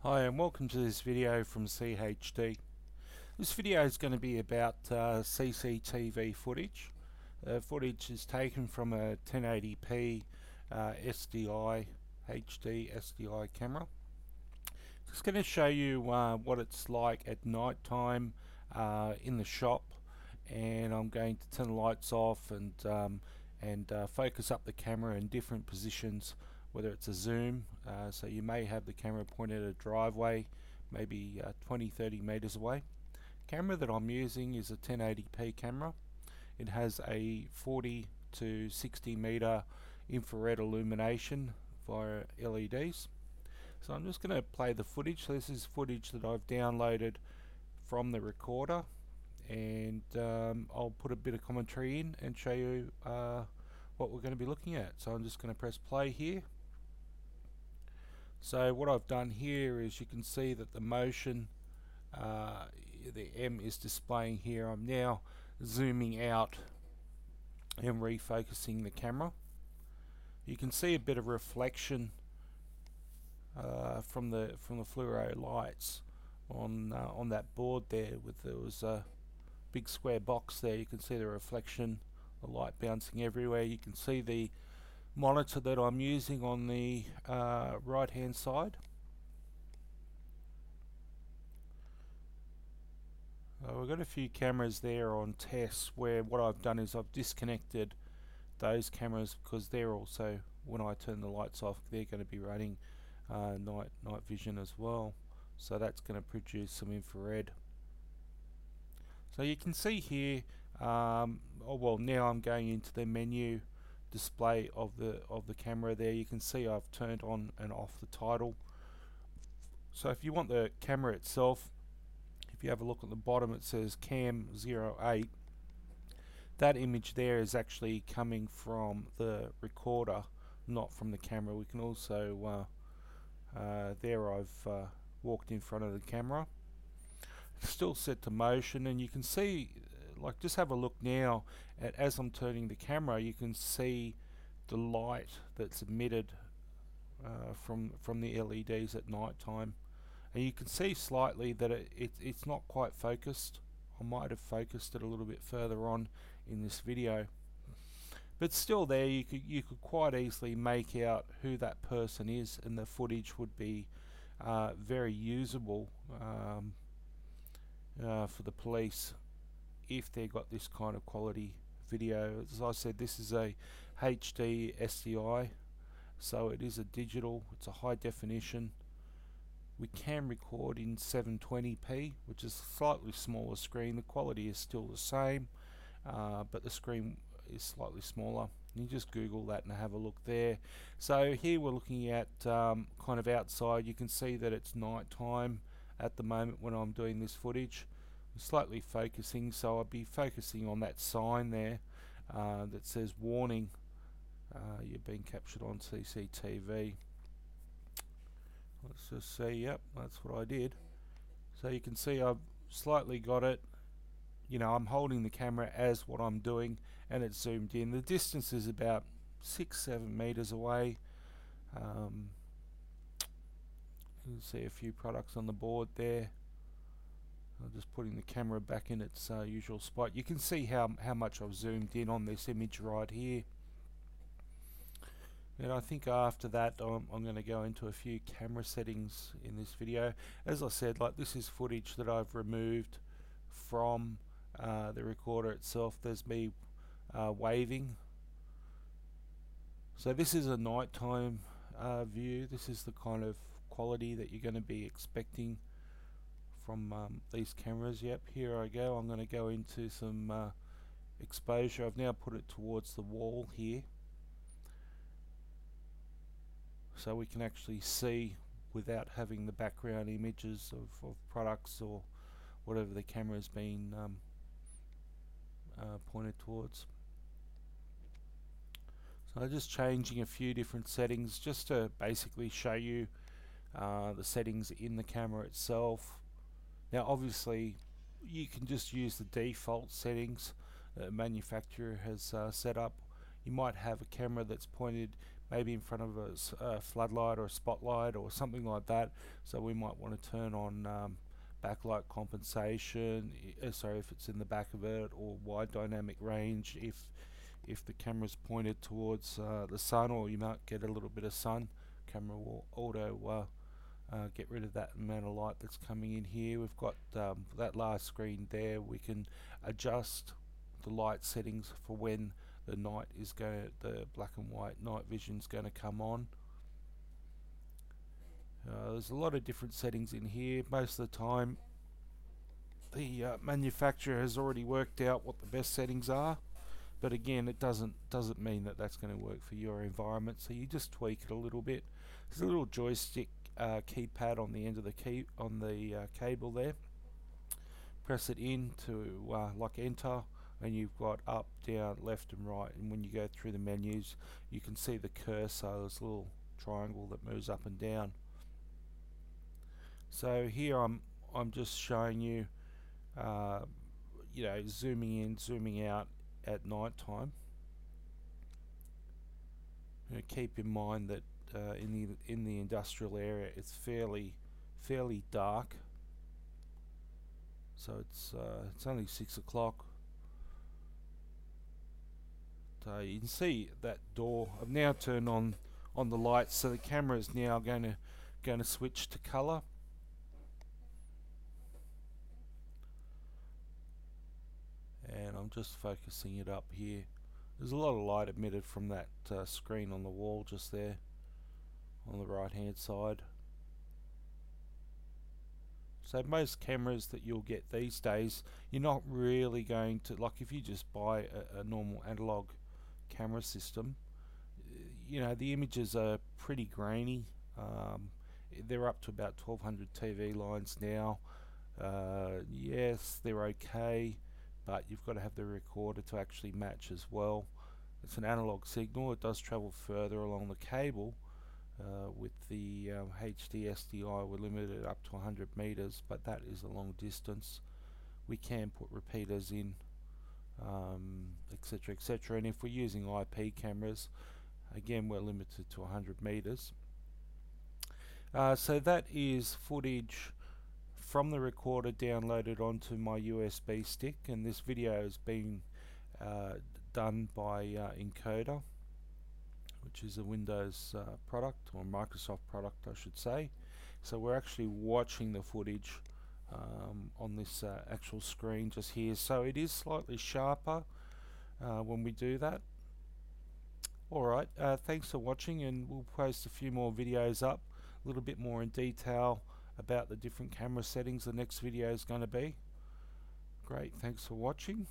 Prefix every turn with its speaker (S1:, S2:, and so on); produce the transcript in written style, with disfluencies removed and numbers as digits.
S1: Hi and welcome to this video from CHD. This video is going to be about CCTV footage. Footage is taken from a 1080p SDI HD SDI camera. Just going to show you what it's like at night time in the shop, and I'm going to turn the lights off and focus up the camera in different positions, whether it's a zoom, so you may have the camera pointed at a driveway, maybe 20-30 meters away. Camera that I'm using is a 1080p camera. It has a 40 to 60 meter infrared illumination via LEDs. So I'm just going to play the footage. So this is footage that I've downloaded from the recorder, and I'll put a bit of commentary in and show you what we're going to be looking at. So I'm just going to press play here. So what I've done here is you can see that the motion, the M is displaying here. I'm now zooming out and refocusing the camera. You can see a bit of reflection from the fluoro lights on that board there. There was a big square box there. You can see the reflection, the light bouncing everywhere. You can see the monitor that I'm using on the right hand side. We've got a few cameras there on tests where what I've done is I've disconnected those cameras because they're also, when I turn the lights off, they're going to be running night vision as well, so that's going to produce some infrared. So you can see here, oh well, now I'm going into the menu display of the camera there. You can see I've turned on and off the title. So if you want the camera itself, if you have a look at the bottom, it says cam 08. That image there is actually coming from the recorder, not from the camera. We can also there I've walked in front of the camera. It's still set to motion, and you can see, like, just have a look now at, as I'm turning the camera, you can see the light that's emitted from the LEDs at night time, and you can see slightly that it's not quite focused. I might have focused it a little bit further on in this video, but still there you could quite easily make out who that person is, and the footage would be very usable for the police if they got this kind of quality video. As I said, this is a HD SDI, so it is a digital, it's a high definition. We can record in 720p, which is a slightly smaller screen. The quality is still the same, but the screen is slightly smaller. You just Google that and have a look there. So here we're looking at kind of outside. You can see that it's night time at the moment when I'm doing this footage. I'm slightly focusing, so I'll be focusing on that sign there that says warning, you're being captured on CCTV. Let's just see, yep, that's what I did. So you can see I've slightly got it, you know, I'm holding the camera as what I'm doing, and it's zoomed in. The distance is about 6-7 meters away. You can see a few products on the board there. I'm just putting the camera back in its usual spot. You can see how much I've zoomed in on this image right here. And I think after that I'm going to go into a few camera settings in this video. As I said, like, this is footage that I've removed from the recorder itself. There's me waving. So this is a nighttime view. This is the kind of quality that you're going to be expecting from these cameras. Yep, here I go. I'm going to go into some exposure. I've now put it towards the wall here, so we can actually see without having the background images of products or whatever the camera has been pointed towards. So I'm just changing a few different settings just to basically show you the settings in the camera itself. Now obviously you can just use the default settings that the manufacturer has set up. You might have a camera that's pointed maybe in front of a floodlight or a spotlight or something like that. So we might want to turn on backlight compensation, sorry, if it's in the back of it, or wide dynamic range if the camera's pointed towards the sun, or you might get a little bit of sun. Camera will auto get rid of that amount of light that's coming in here. We've got that last screen there. We can adjust the light settings for when the night is going to, the black and white night vision is going to come on. There's a lot of different settings in here. Most of the time the manufacturer has already worked out what the best settings are, but again, it doesn't mean that that's going to work for your environment, so you just tweak it a little bit. There's a little joystick keypad on the end of the key on the cable there. Press it in to like enter, and you've got up, down, left and right, and when you go through the menus you can see the cursor, this little triangle that moves up and down. So here I'm just showing you zooming in, zooming out at night time. Keep in mind that in the industrial area it's fairly dark, so it's only 6 o'clock. So you can see that door. I've now turned on the lights, so the camera is now going to switch to color. And I'm just focusing it up here. There's a lot of light emitted from that screen on the wall just there on the right hand side. So most cameras that you'll get these days, you're not really going to, like if you just buy a normal analog camera system, the images are pretty grainy. They're up to about 1200 TV lines now. Yes, they're okay, but you've got to have the recorder to actually match as well. It's an analog signal. It does travel further along the cable. With the HD SDI, we're limited up to 100 meters, but that is a long distance. We can put repeaters in, etc, etc, and if we're using IP cameras, again we're limited to 100 meters. So that is footage from the recorder downloaded onto my USB stick, and this video has been done by Encoder, which is a Windows product, or Microsoft product I should say. So we're actually watching the footage on this actual screen just here, so it is slightly sharper when we do that. Alright, thanks for watching, and we'll post a few more videos up, a little bit more in detail about the different camera settings the next video is going to be. Great, thanks for watching.